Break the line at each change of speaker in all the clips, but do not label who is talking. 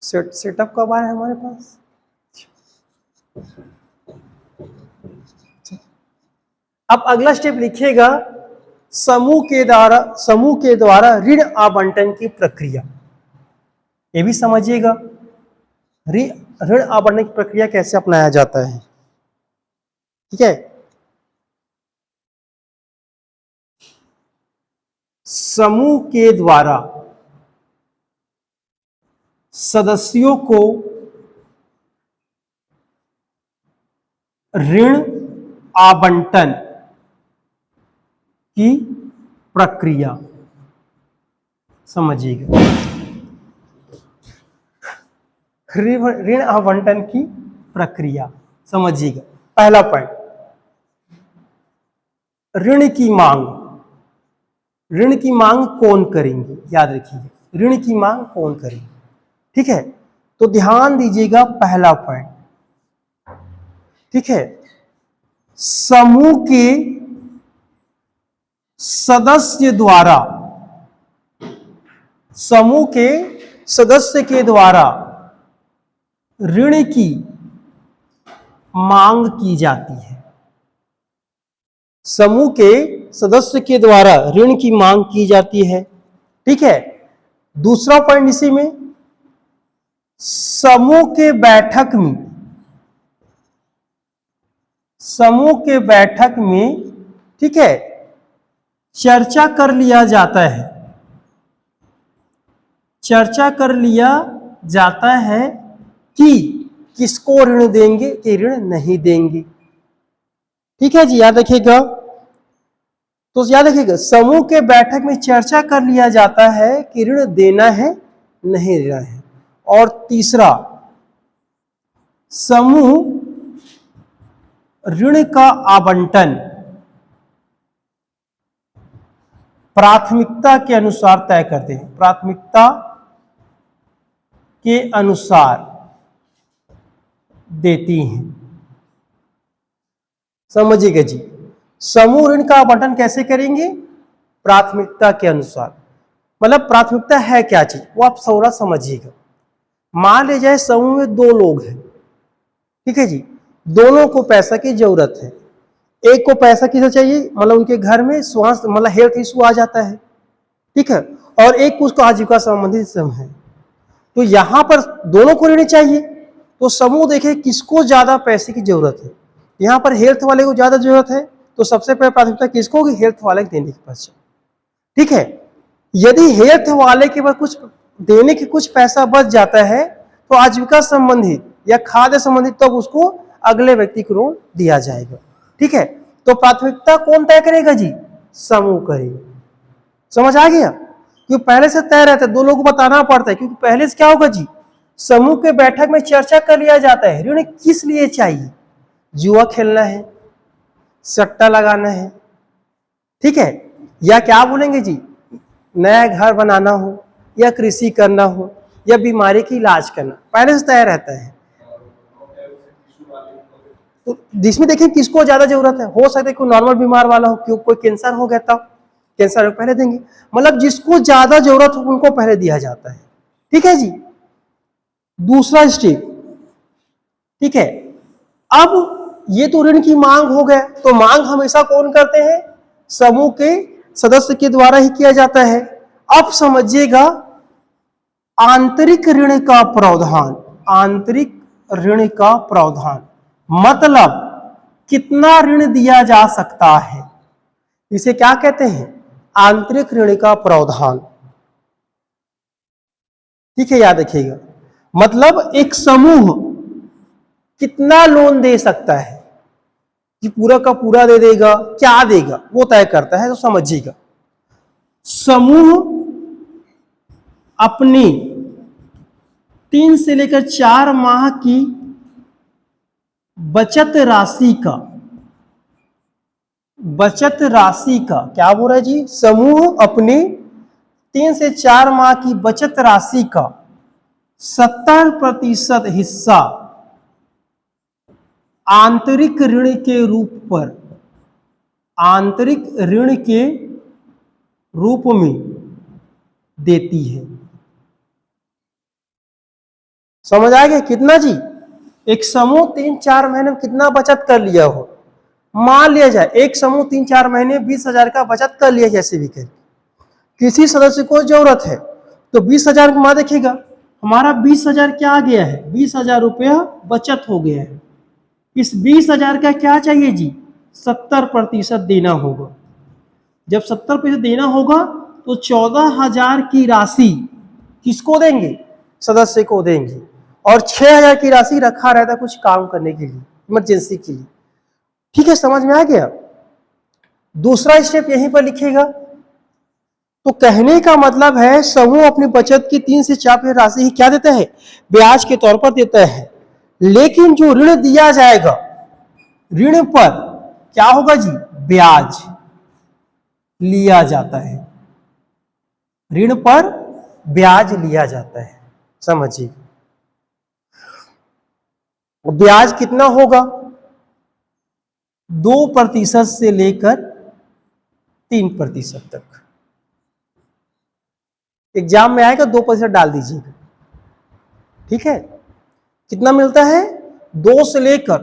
Setup कब आया है हमारे पास? अब अगला स्टेप लिखिएगा, समूह के द्वारा ऋण आवंटन की प्रक्रिया। ये भी समझिएगा, ऋण आवंटन की प्रक्रिया कैसे अपनाया जाता है। ठीक है, समूह के द्वारा सदस्यों को ऋण आवंटन की प्रक्रिया समझिएगा। ऋण आवंटन की प्रक्रिया समझिएगा। पहला पॉइंट, ऋण की मांग। ऋण की मांग कौन करेंगे, याद रखिए, ऋण की मांग कौन करेंगे। ठीक है, तो ध्यान दीजिएगा पहला पॉइंट। ठीक है, समूह के सदस्य द्वारा, समूह के सदस्य के द्वारा ऋण की मांग की जाती है। समूह के सदस्य के द्वारा ऋण की मांग की जाती है। ठीक है, दूसरा पॉइंट इसी में, समूह के बैठक में, समूह के बैठक में, ठीक है, चर्चा कर लिया जाता है, चर्चा कर लिया जाता है कि किसको ऋण देंगे, कि ऋण नहीं देंगे। ठीक है जी, याद रखिएगा। तो याद रखिएगा, समूह के बैठक में चर्चा कर लिया जाता है कि ऋण देना है नहीं देना है। और तीसरा, समूह ऋण का आवंटन प्राथमिकता के अनुसार तय करते हैं, प्राथमिकता के अनुसार देती हैं। समझिएगा जी, समूह ऋण का आवंटन कैसे करेंगे, प्राथमिकता के अनुसार। मतलब प्राथमिकता है क्या चीज, वो आप थोड़ा समझिएगा। मान ले जाए समूह में दो लोग हैं, ठीक है जी, दोनों को पैसा की जरूरत है। एक को पैसा किसे चाहिए, मतलब उनके घर में स्वास्थ्य मतलब हेल्थ इशू आ जाता है, ठीक है, और एक को उसको आजीविका संबंधित है। तो यहां पर दोनों को ऋण चाहिए, तो समूह देखे किसको ज्यादा पैसे की जरूरत है। यहां पर हेल्थ वाले को ज्यादा जरूरत है, तो सबसे पहले प्राथमिकता किसको होगी, हेल्थ वाले को देने के पश्चात। ठीक है, यदि हेल्थ वाले के पास कुछ देने के कुछ पैसा बच जाता है, तो आजीविका संबंधित या खाद्य संबंधित तब उसको अगले व्यक्ति को ऋण दिया जाएगा। ठीक है, तो प्राथमिकता कौन तय करेगा जी, समूह करेगा। समझ आ गया, क्योंकि पहले से तय रहता है, दो लोगों को बताना पड़ता है, क्योंकि पहले से क्या होगा जी, समूह के बैठक में चर्चा कर लिया जाता है ऋण किस लिए चाहिए, जुआ खेलना है, सट्टा लगाना है, ठीक है, या क्या बोलेंगे जी, नया घर बनाना हो, या कृषि करना हो, या बीमारी की इलाज करना, पहले से तय रहता है। तो जिसमें देखिए किसको ज्यादा जरूरत है, हो सकता है कोई नॉर्मल बीमार वाला हो, क्यों कोई कैंसर हो गया तब कैंसर पहले देंगे, मतलब जिसको ज्यादा जरूरत हो उनको पहले दिया जाता है। ठीक है जी, दूसरा स्टेप, ठीक है, अब ये तो ऋण की मांग हो गया, तो मांग हमेशा कौन करते हैं, समूह के सदस्य के द्वारा ही किया जाता है। अब समझिएगा आंतरिक ऋण का प्रावधान, आंतरिक ऋण का प्रावधान मतलब कितना ऋण दिया जा सकता है, इसे क्या कहते हैं, आंतरिक ऋण का प्रावधान। ठीक है, याद रखिएगा, मतलब एक समूह कितना लोन दे सकता है, कि पूरा का पूरा दे देगा, क्या देगा वो तय करता है। तो समझिएगा, समूह अपनी 3 से लेकर 4 माह की बचत राशि का, बचत राशि का क्या बोल रहा है जी, समूह अपनी 3 से 4 माह की बचत राशि का 70% हिस्सा आंतरिक ऋण के रूप पर, आंतरिक ऋण के रूप में देती है। समझ आ गया कितना जी? एक समूह 3-4 महीने में कितना बचत कर लिया हो, मान लिया जाए एक समूह 3-4 महीने 20,000 का बचत कर लिया जैसे भी कर, किसी सदस्य को जरूरत है तो 20,000 मान देखिएगा हमारा 20,000 क्या आ गया है, 20,000 रुपया बचत हो गया है। इस 20,000 का क्या चाहिए जी, 70% देना होगा। जब 70% देना होगा तो 14,000 की राशि किसको देंगे, सदस्य को देंगे, और 6,000 की राशि रखा रहता कुछ काम करने के लिए, इमरजेंसी के लिए। ठीक है, समझ में आ गया। दूसरा स्टेप यहीं पर लिखेगा। तो कहने का मतलब है समूह अपनी बचत की 3 से 4% राशि ही क्या देता है, ब्याज के तौर पर देता है। लेकिन जो ऋण दिया जाएगा, ऋण पर क्या होगा जी, ब्याज लिया जाता है, ऋण पर ब्याज लिया जाता है। समझिए ब्याज कितना होगा, 2% से लेकर 3% तक। एग्जाम में आएगा 2% डाल दीजिएगा। ठीक है, कितना मिलता है, 2 से लेकर,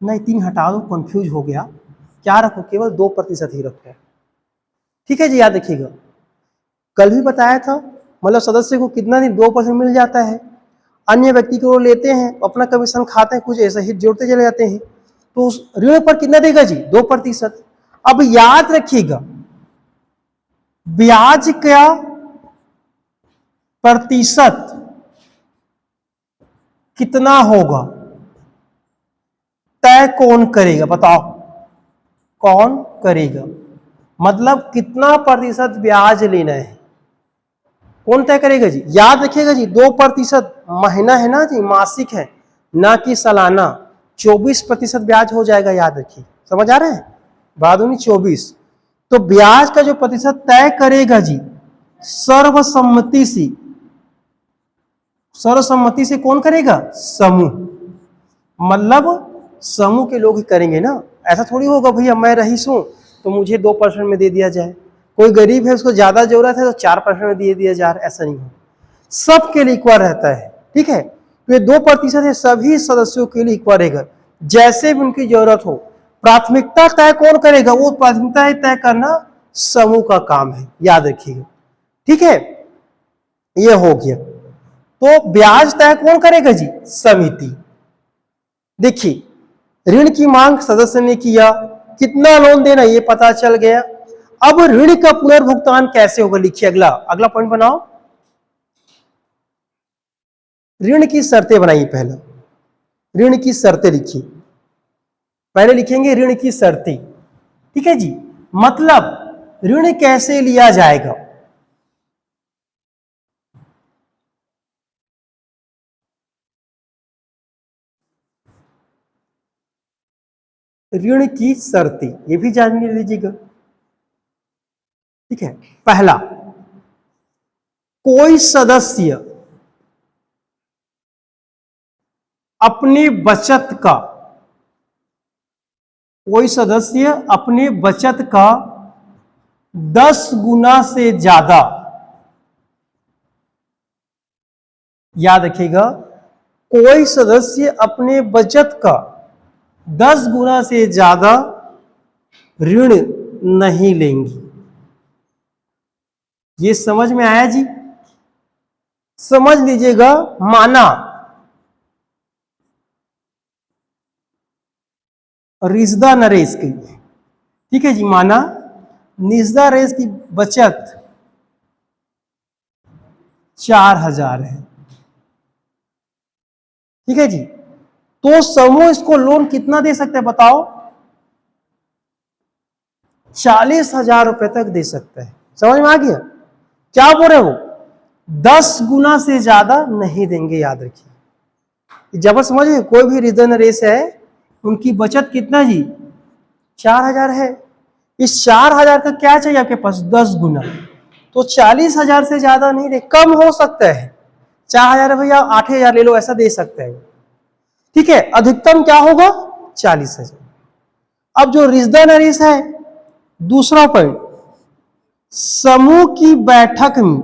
नहीं 3 हटा दो, कंफ्यूज हो गया, क्या रखो, केवल 2% ही रखो। ठीक है जी, याद रखिएगा। कल भी बताया था, मतलब सदस्य को कितना दिन 2% मिल जाता है, अन्य व्यक्ति को लेते हैं, अपना कमीशन खाते हैं, कुछ ऐसे ही जोड़ते चले जाते हैं, तो उस ऋण पर कितना देगा जी, 2%। अब याद रखिएगा ब्याज का प्रतिशत कितना होगा, तय कौन करेगा, बताओ कौन करेगा, मतलब कितना प्रतिशत ब्याज लेना है, कौन तय करेगा जी। याद रखिएगा जी 2% महीना है ना जी, मासिक है ना कि सालाना, 24% ब्याज हो जाएगा, याद रखिए। समझ आ रहा है, 12×24। तो ब्याज का जो प्रतिशत तय करेगा जी, सर्वसम्मति से, सर्वसम्मति से कौन करेगा, समूह, मतलब समूह के लोग ही करेंगे ना। ऐसा थोड़ी होगा भैया मैं रईस हूं तो मुझे 2% में दे दिया जाए, कोई गरीब है उसको ज्यादा जरूरत है तो 4% में दे दिया जाए, ऐसा नहीं हो, सबके लिए इक्वल रहता है। ठीक है, तो ये 2% है, सभी सदस्यों के लिए इक्वल रहेगा, जैसे भी उनकी जरूरत हो। प्राथमिकता तय कौन करेगा, वो प्राथमिकता तय करना समूह का काम है, याद रखिएगा। ठीक है, ये हो गया। तो ब्याज तय कौन करेगा जी, समिति। देखिए ऋण की मांग सदस्य ने किया, कितना लोन देना ये पता चल गया। अब ऋण का पुनर्भुगतान कैसे होगा, लिखिए अगला अगला पॉइंट बनाओ, ऋण की शर्तें बनाइए। पहला ऋण की शर्तें लिखिए, पहले लिखेंगे ऋण की शर्तें। ठीक है जी, मतलब ऋण कैसे लिया जाएगा, ऋण की शर्तें ये भी जान लीजिएगा। ठीक है, पहला कोई सदस्य अपनी बचत का, कोई सदस्य अपनी बचत का 10 गुना से ज्यादा, याद रखिएगा कोई सदस्य अपने बचत का 10 गुना से ज्यादा ऋण नहीं लेंगी। ये समझ में आया जी, समझ लीजिएगा। माना रिश्दा नरेश की, ठीक है जी, माना निजदा नरेश की बचत 4,000 है। ठीक है जी, तो समूह इसको लोन कितना दे सकते हैं बताओ, 40,000 रुपए तक दे सकता है। समझ में आ गया, क्या बोल रहे हो, 10 गुना से ज्यादा नहीं देंगे, याद रखिए। जब समझिए कोई भी रिजन रेस है, उनकी बचत कितना जी, 4,000 है। इस 4,000 का क्या चाहिए आपके पास, 10 गुना, तो 40,000 से ज्यादा नहीं दे, कम हो सकता है, 4,000 भैया 8,000 ले लो, ऐसा दे सकते हैं। ठीक है, अधिकतम क्या होगा, 40,000। अब जो रिश्दा नरीस है, दूसरा पॉइंट, समूह की बैठक में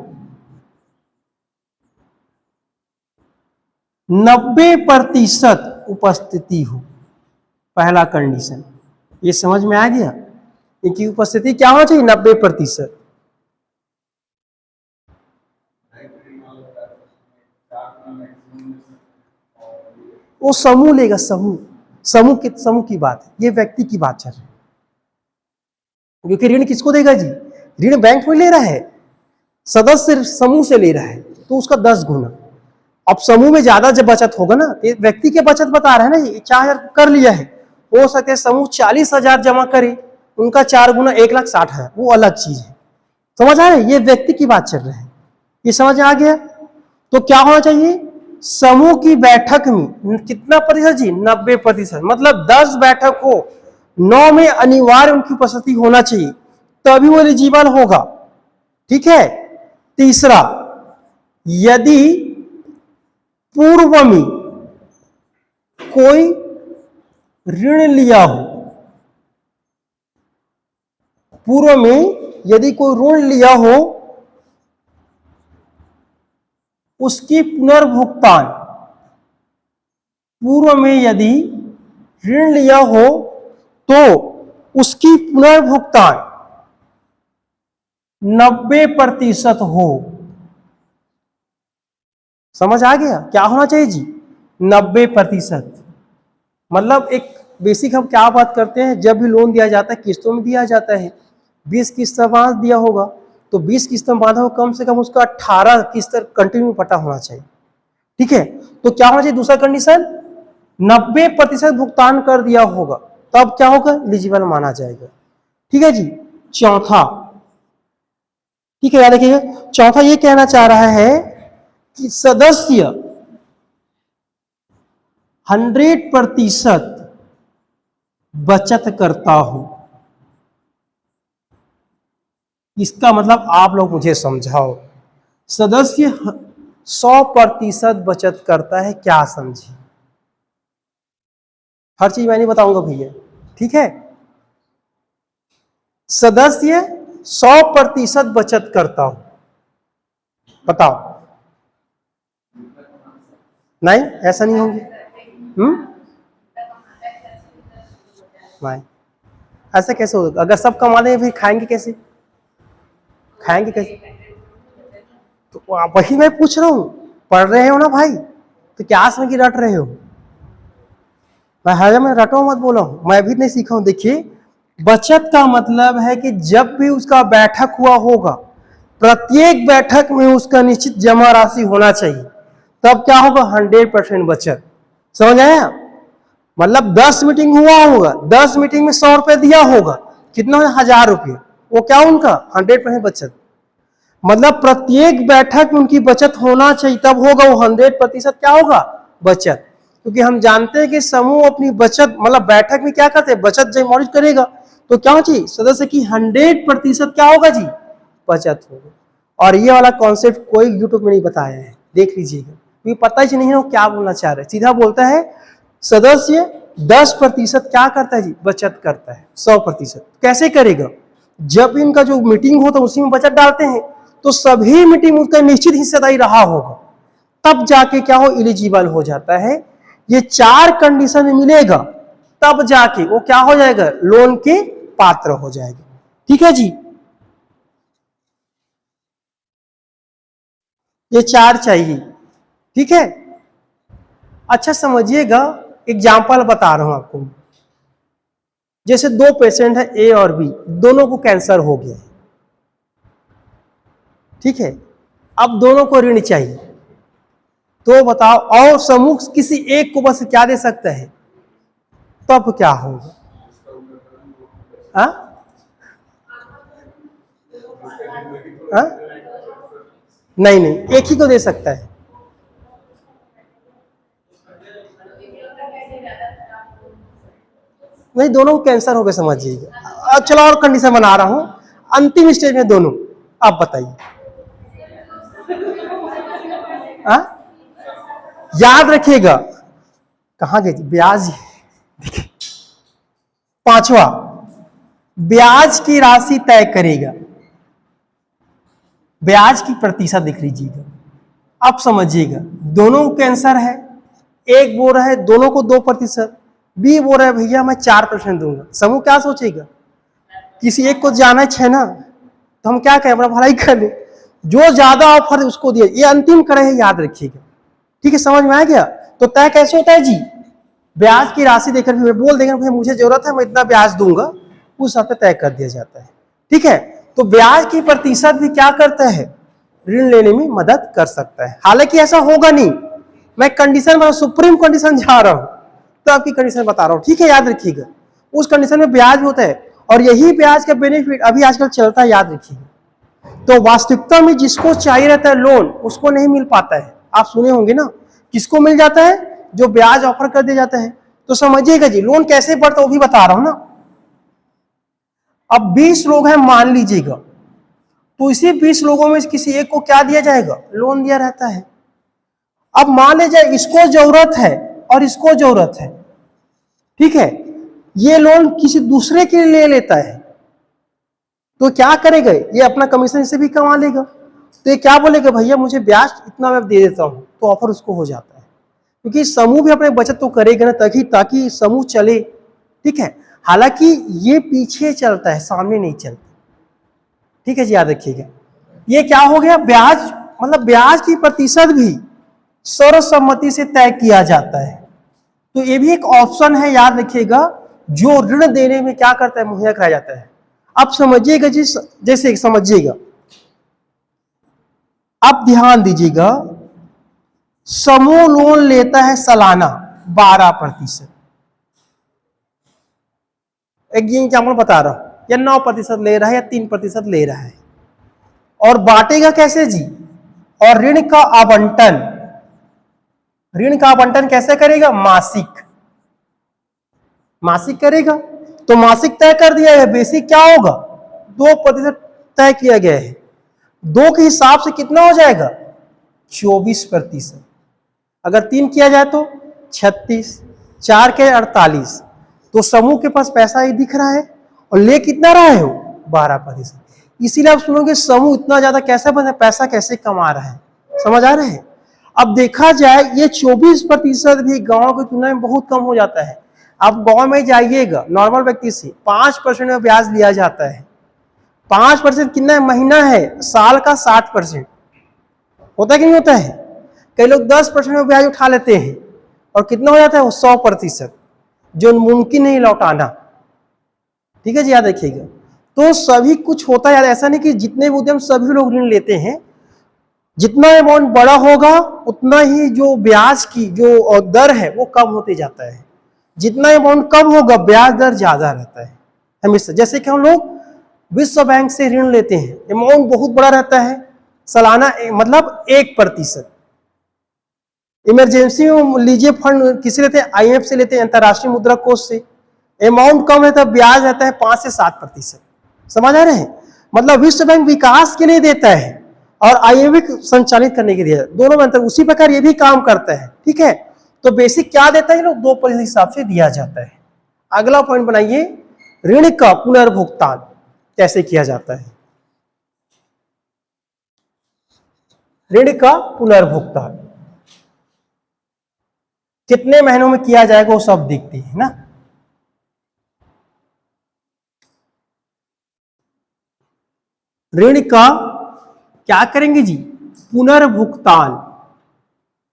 90% उपस्थिति हो, पहला कंडीशन। ये समझ में आ गया? इनकी उपस्थिति क्या होना चाहिए? 90%। वो समूह लेगा, समूह की बात है, ये व्यक्ति की बात चल रही है। क्योंकि ऋण किसको देगा जी? ऋण बैंक में ले रहा है, सदस्य समूह से ले रहा है, तो उसका 10 गुना। अब समूह में ज्यादा जब बचत होगा ना, व्यक्ति के बचत बता रहे हैं ना, ये 4,000 कर लिया है, हो सकता है समूह 40,000 जमा करे, उनका 4 गुना 1,60,000, वो अलग चीज है। समझ आ रहा है? ये व्यक्ति की बात चल रही है, ये समझ आ गया? तो क्या होना चाहिए? समूह की बैठक में कितना प्रतिशत जी? 90%। मतलब 10 बैठक हो, 9 में अनिवार्य उनकी उपस्थिति होना चाहिए, तभी वो एलिजिबल होगा। ठीक है। तीसरा, यदि पूर्व में कोई ऋण लिया हो, पूर्व में यदि कोई ऋण लिया हो, उसकी पुनर्भुगतान, पूर्व में यदि ऋण लिया हो तो उसकी पुनर्भुगतान 90% हो। समझ आ गया? क्या होना चाहिए जी? 90%। मतलब एक बेसिक हम क्या बात करते हैं, जब भी लोन दिया जाता है किस्तों में दिया जाता है। 20 किस्त बांध दिया होगा तो 20 किस्त बांधा हो, कम से कम उसका 18 किस्त कंटिन्यू पटा होना चाहिए। ठीक है। तो क्या होना चाहिए? दूसरा कंडीशन, 90% भुगतान कर दिया होगा, तब क्या होगा? एलिजिबल माना जाएगा। ठीक है जी। चौथा, ठीक है, याद रखिएगा, चौथा ये कहना चाह रहा है कि सदस्य 100% बचत करता हो। इसका मतलब आप लोग मुझे समझाओ, सदस्य 100% बचत करता है, क्या समझिए? हर चीज मैं नहीं बताऊंगा भैया, ठीक है। सदस्य 100% बचत करता हो, बताओ। नहीं, ऐसा नहीं होंगे। नहीं, ऐसा कैसे होगा? अगर सब कमा लेंगे फिर खाएंगे कैसे? खाएंगे कैसे? तो वही मैं पूछ रहा हूं, पढ़ रहे हो ना भाई, तो क्या समझ के रट रहे हो? मैं रटो मत बोला हूं, मैं भी नहीं सीखा हूं। देखिए, बचत का मतलब है कि जब भी उसका बैठक हुआ होगा, प्रत्येक बैठक में उसका निश्चित जमा राशि होना चाहिए, तब क्या होगा? 100% बचत। समझ आया? मतलब 10 मीटिंग हुआ होगा, 10 मीटिंग में 100 रुपए दिया होगा, कितना? 1,000 रुपये। वो क्या उनका 100% बचत। मतलब प्रत्येक बैठक में उनकी बचत होना चाहिए, तब होगा वो 100% क्या होगा? बचत। क्योंकि हम जानते हैं कि समूह अपनी बचत, मतलब बैठक में क्या करते हैं? बचत जब मॉनिटर करेगा तो क्या चाहिए? सदस्य की 100% क्या होगा जी? बचत होगा। और ये वाला कॉन्सेप्ट कोई यूट्यूब में नहीं बताया है, देख लीजिएगा, क्योंकि पता ही नहीं है वो क्या बोलना चाह रहे हैं। सीधा बोलता है सदस्य 10% क्या करता है जी? बचत करता है। 100% कैसे करेगा? जब इनका जो मीटिंग होता है उसी में बचत डालते हैं, तो सभी मीटिंग उसका निश्चित हिस्सेदारी रहा होगा, तब जाके क्या हो? एलिजिबल हो जाता है। ये 4 कंडीशन मिलेगा, तब जाके वो क्या हो जाएगा? लोन के पात्र हो जाएगा। ठीक है जी। ये 4 चाहिए। ठीक है। अच्छा समझिएगा, एग्जाम्पल बता रहा हूं आपको। जैसे 2 पेशेंट है, ए और बी, दोनों को कैंसर हो गया। ठीक है। अब दोनों को ऋण चाहिए, तो बताओ, और समूह किसी एक को बस क्या दे सकता है, तब क्या होगा? हाँ? हाँ? नहीं नहीं, एक ही को दे सकता है। नहीं, दोनों को कैंसर हो गया समझिएगा। अब चलो और कंडीशन बना रहा हूं, अंतिम स्टेज में दोनों, आप बताइए। हाँ? याद रखिएगा, कहां गए? ब्याज। देखिए, पांचवा, ब्याज की राशि तय करेगा, ब्याज की प्रतिशत देख लीजिएगा। अब समझिएगा, दोनों को कैंसर है, एक बोल रहा है दोनों को 2%, बी बोल रहा है भैया मैं 4% दूंगा। समूह क्या सोचेगा, किसी एक को जाना है ना, तो हम क्या करें, अपना भलाई कर ले, जो ज्यादा ऑफर है उसको दिया। ये अंतिम करे है, याद रखिएगा। ठीक है, समझ में आ गया। तो तय कैसे होता है जी, ब्याज की राशि देकर भी बोल देंगे भाई मुझे जरूरत है मैं इतना ब्याज दूंगा, उस हिसाब से तय कर दिया जाता है। ठीक है, तो ब्याज की प्रतिशत भी क्या करता है, ऋण लेने में मदद कर सकता है। हालांकि ऐसा होगा नहीं, मैं कंडीशन सुप्रीम कंडीशन जा रहा हूं, तो आपकी कंडीशन बता रहा हूं। ठीक है, याद रखिएगा, उस कंडीशन में ब्याज होता है, और यही ब्याज का बेनिफिट अभी आजकल चलता है, याद रखिएगा। तो वास्तविकता में जिसको चाहिए रहता है लोन, उसको नहीं मिल पाता है। आप सुने होंगे ना, किसको मिल जाता है, जो ब्याज ऑफर कर दिया जाता है। तो समझिएगा जी, लोन कैसे बढ़ता है वो भी बता रहा हूं ना। अब 20 लोग हैं मान लीजिएगा, तो इसी 20 लोगों में किसी एक को क्या दिया जाएगा, लोन दिया रहता है। अब मान लीजिए इसको जरूरत है और इसको जरूरत है, ठीक है, ये लोन किसी दूसरे के लिए ले लेता है, तो क्या करेगा, ये अपना कमीशन से भी कमा लेगा। तो ये क्या बोलेगा, भैया मुझे ब्याज इतना मैं दे देता हूं, तो ऑफर उसको हो जाता है। क्योंकि समूह भी अपने बचत तो करेगा ना, ताकि समूह चले। ठीक है, हालांकि ये पीछे चलता है, सामने नहीं चलता। ठीक है जी, याद रखिएगा। ये क्या हो गया, ब्याज मतलब ब्याज की प्रतिशत भी सर्वसम्मति से तय किया जाता है। तो ये भी एक ऑप्शन है, याद रखिएगा, जो ऋण देने में क्या करता है, मुहैया कराया जाता है। अब समझिएगा जी, जैसे समझिएगा, अब ध्यान दीजिएगा, समूह लोन लेता है सालाना 12%। एक एग्जाम्पल बता रहा हूं, या 9% ले रहा है, या 3% ले रहा है। और बांटेगा कैसे जी, और ऋण का आवंटन कैसे करेगा, मासिक करेगा। तो मासिक तय कर दिया है, बेसिक क्या होगा, 2% तय किया गया है। 2 के हिसाब से कितना हो जाएगा, 24%। अगर 3 किया जाए तो 36, 4 के 48। तो समूह के पास पैसा ही दिख रहा है, और ले कितना रहा है वो, 12%। इसीलिए आप सुनोगे समूह इतना ज्यादा कैसे बना, पैसा कैसे कमा रहा है। समझ आ रहा है। अब देखा जाए ये 24% भी गांव की तुलना में बहुत कम हो जाता है। आप गांव में जाइएगा, नॉर्मल व्यक्ति से 5% में ब्याज लिया जाता है। 5% कितना महीना है, साल का 60%। होता कि नहीं होता है। कई लोग 10% में ब्याज उठा लेते हैं, और कितना हो जाता है वो 100%, जो मुमकिन नहीं लौटाना। ठीक है जी, याद रखिएगा। तो सभी कुछ होता है, ऐसा नहीं कि जितने भी उद्यम सभी लोग ऋण लेते हैं। जितना अमाउंट बड़ा होगा उतना ही जो ब्याज की जो दर है वो कम होते जाता है। जितना अमाउंट कम होगा ब्याज दर ज्यादा रहता है हमेशा। जैसे कि हम लोग विश्व बैंक से ऋण लेते हैं, अमाउंट बहुत बड़ा रहता है, सालाना मतलब 1%। इमरजेंसी में लीजिए फंड किसी लेते हैं, IMF से लेते हैं, अंतरराष्ट्रीय मुद्रा कोष से। अमाउंट कम रहता है, ब्याज रहता है 5 से 7%। समझ आ रहे हैं। मतलब विश्व बैंक विकास के लिए देता है, और IMF संचालित करने के लिए, दोनों में अंतर। उसी प्रकार ये भी काम करता है। ठीक है, तो बेसिक क्या देता है, लोग 2% हिसाब से दिया जाता है। अगला पॉइंट बनाइए, ऋण का पुनर्भुगतान कैसे किया जाता है। ऋण का पुनर्भुगतान कितने महीनों में किया जाएगा वो सब देखते हैं ना। ऋण का क्या करेंगे जी, पुनर्भुगतान।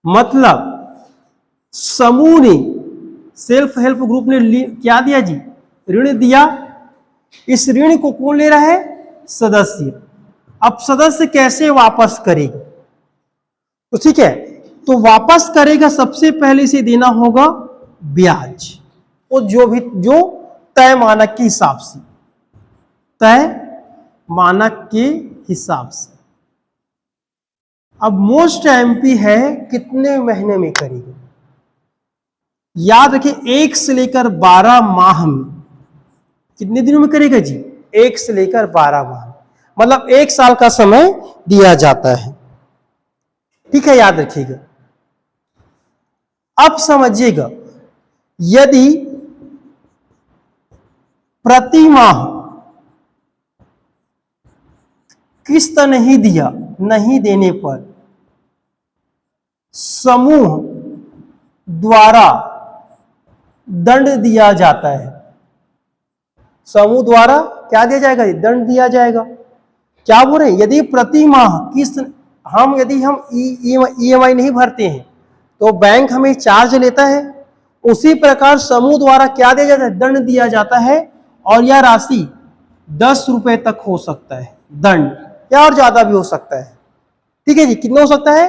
मतलब समूह ने, सेल्फ हेल्प ग्रुप ने क्या दिया जी, ऋण दिया। इस ऋण को कौन ले रहा है, सदस्य। अब सदस्य कैसे वापस करेगा, तो ठीक है, तो वापस करेगा सबसे पहले से देना होगा ब्याज, वो जो तय मानक के हिसाब से, तय मानक के हिसाब से। अब मोस्ट एमपी है, कितने महीने में करेगा। याद रखिए 1 से लेकर 12 माह में, कितने दिनों में करेगा जी, 1 से लेकर 12 माह, मतलब 1 साल का समय दिया जाता है। ठीक है, याद रखिएगा। अब समझिएगा, यदि प्रति माह किस्त नहीं दिया, नहीं देने पर समूह द्वारा दंड दिया जाता है। समूह द्वारा क्या दिया जाएगा? दंड दिया जाएगा। क्या बोल रहे हैं? यदि प्रति माह किस्त यदि हम ईएमआई नहीं भरते हैं तो बैंक हमें चार्ज लेता है, उसी प्रकार समूह द्वारा क्या दिया जाता है? दंड दिया जाता है। और यह राशि 10 रुपए तक हो सकता है दंड, या और ज्यादा भी हो सकता है। ठीक है जी, कितना हो सकता है?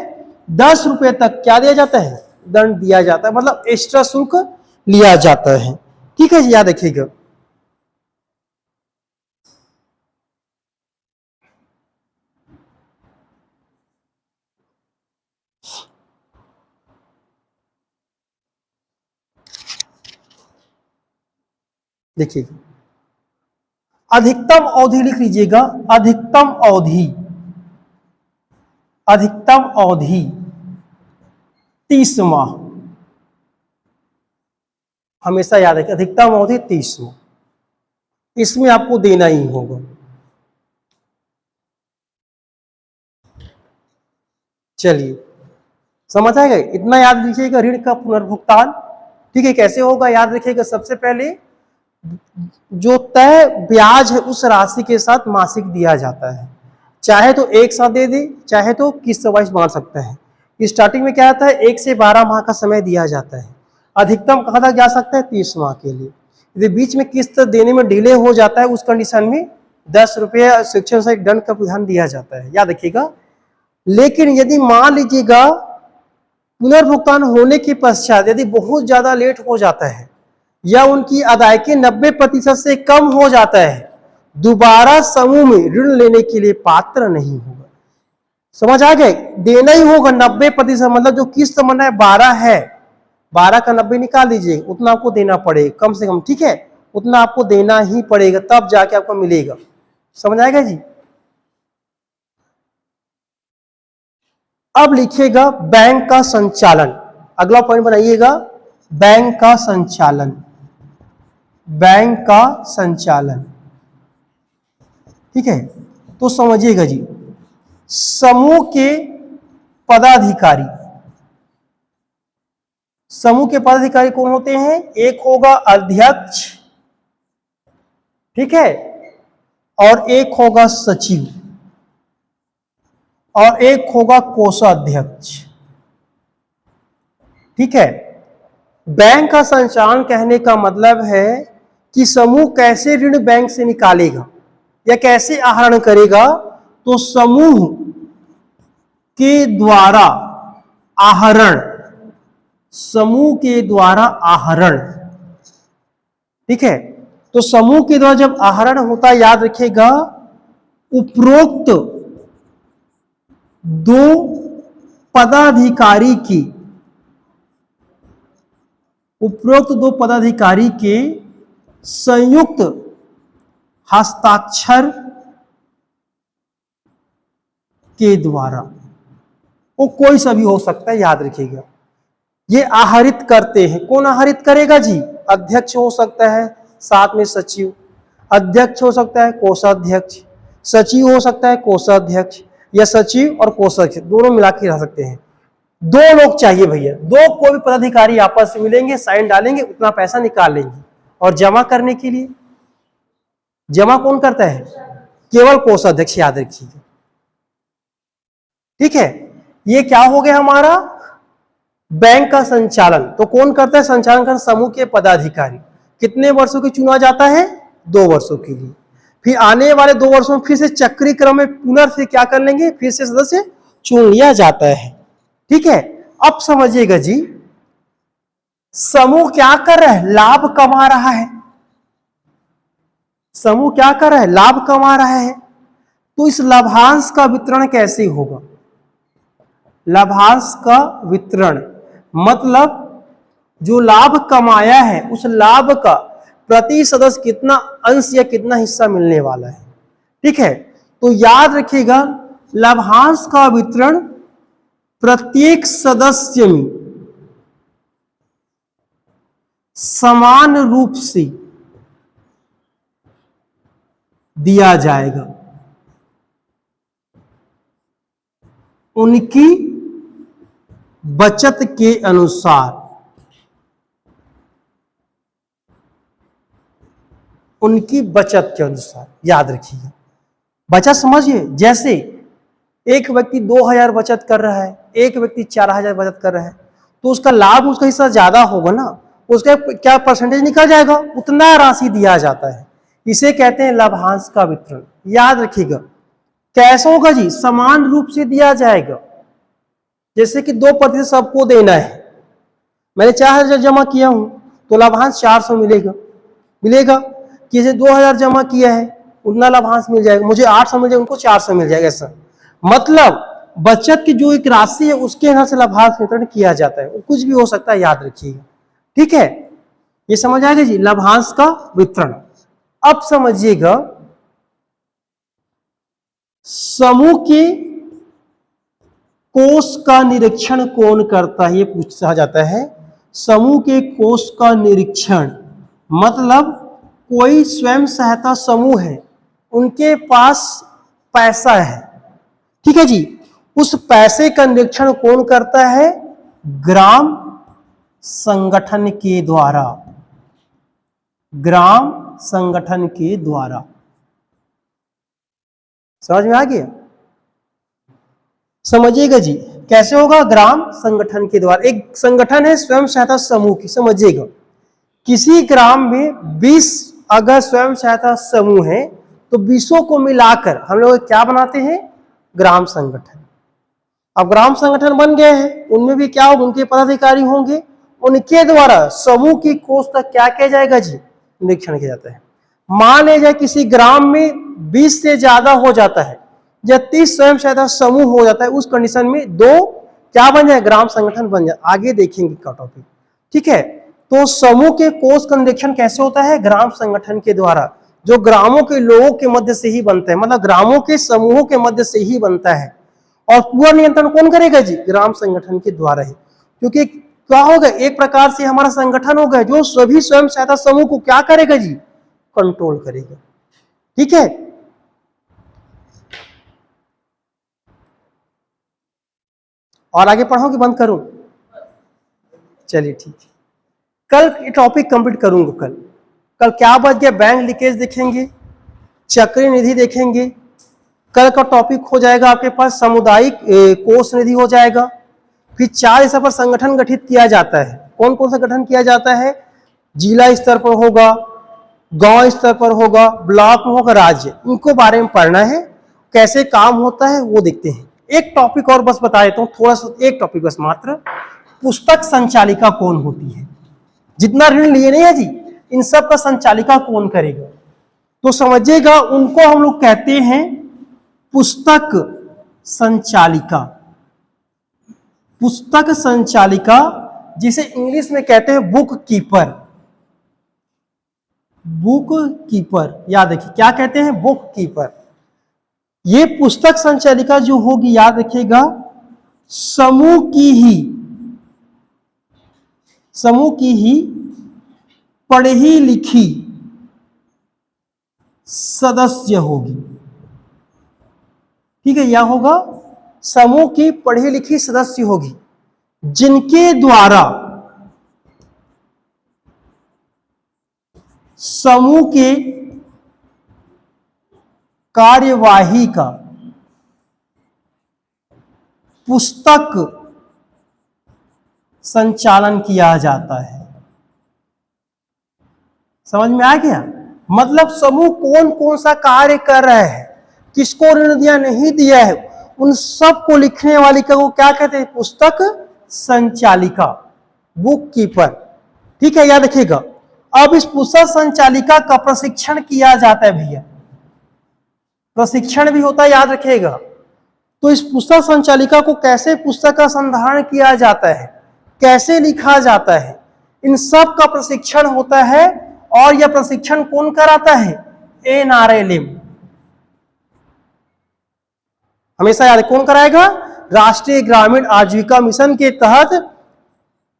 10 रुपए तक क्या दिया जाता है? दंड दिया जाता है, मतलब एक्स्ट्रा शुल्क लिया जाता है। ठीक है जी, याद रखिएगा। देखिएगा, अधिकतम अवधि लिख लीजिएगा। अधिकतम अवधि, अधिकतम अवधि 30 माह। हमेशा याद रखिए, अधिकतम अवधि 30 माह, इसमें आपको देना ही होगा। चलिए, समझ आएगा? इतना याद लीजिएगा, ऋण का पुनर्भुगतान। ठीक है, कैसे होगा याद रखिएगा। सबसे पहले जो तय ब्याज है उस राशि के साथ मासिक दिया जाता है, चाहे तो एक साथ दे दे, चाहे तो किस्त वाइज मार सकता है। स्टार्टिंग में क्या आता है? 1 से 12 माह का समय दिया जाता है। अधिकतम कहां तक जा सकता है? 30 माह के लिए। यदि बीच में किस्त देने में डिले हो जाता है, उस कंडीशन में 10 रुपये शिक्षण से दंड का विधान दिया जाता है, याद रखिएगा। लेकिन यदि मान लीजिएगा पुनर्भुगतान होने के पश्चात यदि बहुत ज्यादा लेट हो जाता है या उनकी अदायगी 90% से कम हो जाता है, दोबारा समूह में ऋण लेने के लिए पात्र नहीं होगा। समझ आ गए? देना ही होगा 90%, मतलब जो किस्त बना है 12 है, 12 का 90 निकाल दीजिए, उतना आपको देना पड़ेगा कम से कम। ठीक है, उतना आपको देना ही पड़ेगा, तब जाके आपको मिलेगा। समझ आएगा जी? अब लिखिएगा बैंक का संचालन। अगला पॉइंट बनाइएगा, बैंक का संचालन। बैंक का संचालन, ठीक है। तो समझिएगा जी, समूह के पदाधिकारी, समूह के पदाधिकारी कौन होते हैं? एक होगा अध्यक्ष, ठीक है, और एक होगा सचिव, और एक होगा कोषाध्यक्ष। ठीक है। बैंक का संचालन कहने का मतलब है कि समूह कैसे ऋण बैंक से निकालेगा या कैसे आहरण करेगा। तो समूह के द्वारा आहरण, समूह के द्वारा आहरण, ठीक है। तो समूह के द्वारा जब आहरण होता है, याद रखिएगा, उपरोक्त दो पदाधिकारी की, उपरोक्त दो पदाधिकारी के संयुक्त हस्ताक्षर के द्वारा, वो कोई सा भी हो सकता है, याद रखिएगा। ये आहरित करते हैं। कौन आहरित करेगा जी? अध्यक्ष हो सकता है, साथ में सचिव, अध्यक्ष हो सकता है, कोषाध्यक्ष, सचिव हो सकता है, कोषाध्यक्ष, या सचिव और कोषाध्यक्ष दोनों मिला के रह सकते हैं। दो लोग चाहिए भैया, दो कोई भी पदाधिकारी आपस में मिलेंगे, साइन डालेंगे, उतना पैसा निकाल लेंगे। और जमा करने के लिए जमा कौन करता है? केवल कोषाध्यक्ष, याद रखिएगा। ठीक है, ये क्या हो गया हमारा बैंक का संचालन। तो कौन करता है संचालन? कर समूह के पदाधिकारी। कितने वर्षों की चुना जाता है? 2 वर्षों के लिए। फिर आने वाले 2 वर्षों में फिर से चक्रीय क्रम में पुनर् क्या कर लेंगे, फिर से सदस्य चुन लिया जाता है। ठीक है, अब समझिएगा जी, समूह क्या कर रहा है? लाभ कमा रहा है। समूह क्या कर रहा है? लाभ कमा रहा है। तो इस लाभांश का वितरण कैसे होगा? लाभांश का वितरण मतलब जो लाभ कमाया है उस लाभ का प्रति सदस्य कितना अंश या कितना हिस्सा मिलने वाला है। ठीक है, तो याद रखिएगा, लाभांश का वितरण प्रत्येक सदस्य में समान रूप से दिया जाएगा, उनकी बचत के अनुसार। उनकी बचत के अनुसार। याद रखिएगा, बचत समझिए, जैसे एक व्यक्ति 2000 बचत कर रहा है, एक व्यक्ति 4000 बचत कर रहा है, तो उसका लाभ, उसका हिस्सा ज्यादा होगा ना, उसका क्या परसेंटेज निकल जाएगा, उतना राशि दिया जाता है। इसे कहते हैं लाभांश का वितरण। याद रखिएगा, कैसे होगा जी, समान रूप से दिया जाएगा। जैसे कि 2% सबको देना है, मैंने 4000 जमा किया हूं तो लाभांश 400 मिलेगा मिलेगा। किसी 2000 जमा किया है उतना लाभांश मिल जाएगा, मुझे 800 मिल जाएगा, उनको 400 मिल जाएगा। ऐसा मतलब बचत की जो एक राशि है उसके यहां से लाभांश वितरण किया जाता है, कुछ भी हो सकता है, याद रखिएगा। ठीक है, ये समझ आएगा जी, लाभांश का वितरण। अब समझिएगा, समूह के कोष का निरीक्षण कौन करता है, ये पूछा जाता है। समूह के कोष का निरीक्षण मतलब कोई स्वयं सहायता समूह है, उनके पास पैसा है, ठीक है जी, उस पैसे का निरीक्षण कौन करता है, ग्राम संगठन के द्वारा। ग्राम संगठन के द्वारा। समझ में आ गया? समझिएगा जी, कैसे होगा, ग्राम संगठन के द्वारा। एक संगठन है स्वयं सहायता समूह की, समझिएगा, किसी ग्राम में 20 अगर स्वयं सहायता समूह है तो 20 को मिलाकर हम लोग क्या बनाते हैं, ग्राम संगठन। अब ग्राम संगठन बन गए हैं, उनमें भी क्या होगा, उनके पदाधिकारी होंगे, उनके द्वारा समूह की कोष तक क्या किया जाएगा जी, निरीक्षण किया जाता है। मान लीजिए किसी ग्राम में 20 से ज्यादा हो जाता है या 30 स्वयं सहायता समूह हो जाता है, उस कंडीशन में 2 क्या बन जाए, ग्राम संगठन बन जाए। आगे देखेंगे का टॉपिक, ठीक है। तो समूह के कोष का निरीक्षण कैसे होता है, ग्राम संगठन के द्वारा, जो ग्रामों के लोगों के मध्य से ही बनता है, मतलब ग्रामों के समूहों के मध्य से ही बनता है। और पूरा नियंत्रण कौन करेगा जी, ग्राम संगठन के द्वारा ही। क्योंकि क्या होगा, एक प्रकार से हमारा संगठन होगा जो सभी स्वयं सहायता समूह को क्या करेगा जी, कंट्रोल करेगा। ठीक है, और आगे पढ़ो कि बंद करूं? चलिए ठीक है, कल ये टॉपिक कंप्लीट करूंगा। कल क्या बच गया, बैंक लीकेज देखेंगे, चक्रीय निधि देखेंगे। कल का टॉपिक हो जाएगा आपके पास सामुदायिक कोष निधि हो जाएगा। फिर 4 स्तर पर संगठन गठित किया जाता है। कौन कौन सा गठन किया जाता है, जिला स्तर पर होगा, गांव स्तर पर होगा, ब्लॉक में होगा, राज्य, इनको बारे में पढ़ना है, कैसे काम होता है वो देखते हैं। एक टॉपिक और बस बता देता हूं, थोड़ा सा एक टॉपिक बस मात्र, पुस्तक संचालिका कौन होती है। जितना ऋण लिए नहीं है जी, इन सब का संचालिका कौन करेगा, तो समझिएगा उनको हम लोग कहते हैं पुस्तक संचालिका। पुस्तक संचालिका, जिसे इंग्लिश में कहते हैं बुक कीपर। बुक कीपर, याद रखिए क्या कहते हैं, बुक कीपर। ये पुस्तक संचालिका जो होगी, याद रखिएगा, समूह की ही पढ़ी लिखी सदस्य होगी। ठीक है, यह होगा समूह की पढ़ी लिखी सदस्य होगी, जिनके द्वारा समूह के कार्यवाही का पुस्तक संचालन किया जाता है। समझ में आ गया? मतलब समूह कौन कौन सा कार्य कर रहा है, किसको ऋण दिया नहीं दिया है, उन सब को लिखने वाली को क्या कहते हैं, पुस्तक संचालिका, बुक कीपर। ठीक है, याद रखिएगा। अब इस पुस्तक संचालिका का प्रशिक्षण किया जाता है भैया, प्रशिक्षण भी होता है, याद रखिएगा। तो इस पुस्तक संचालिका को कैसे पुस्तक का संधारण किया जाता है, कैसे लिखा जाता है, इन सब का प्रशिक्षण होता है। और यह प्रशिक्षण कौन कराता है, NRLM। हमेशा याद, कौन कराएगा, राष्ट्रीय ग्रामीण आजीविका मिशन के तहत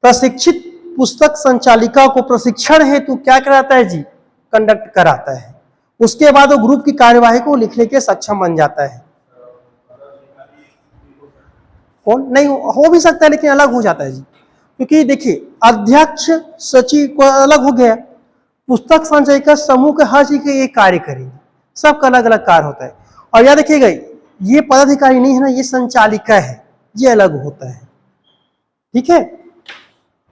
प्रशिक्षित पुस्तक संचालिका को प्रशिक्षण हेतु क्या कराता है जी, कंडक्ट कराता है। उसके बाद वो ग्रुप की कार्यवाही को लिखने के सक्षम बन जाता है। कौन नहीं हो भी सकता है, लेकिन अलग हो जाता है जी, क्योंकि देखिए अध्यक्ष सचिव को अलग हो गया, पुस्तक संचयिका समूह के हर चीज के एक कार्य करेंगे, सबका अलग अलग कार्य होता है। और याद रखिएगा, ये पदाधिकारी नहीं है ना, ये संचालिका है, ये अलग होता है। ठीक है।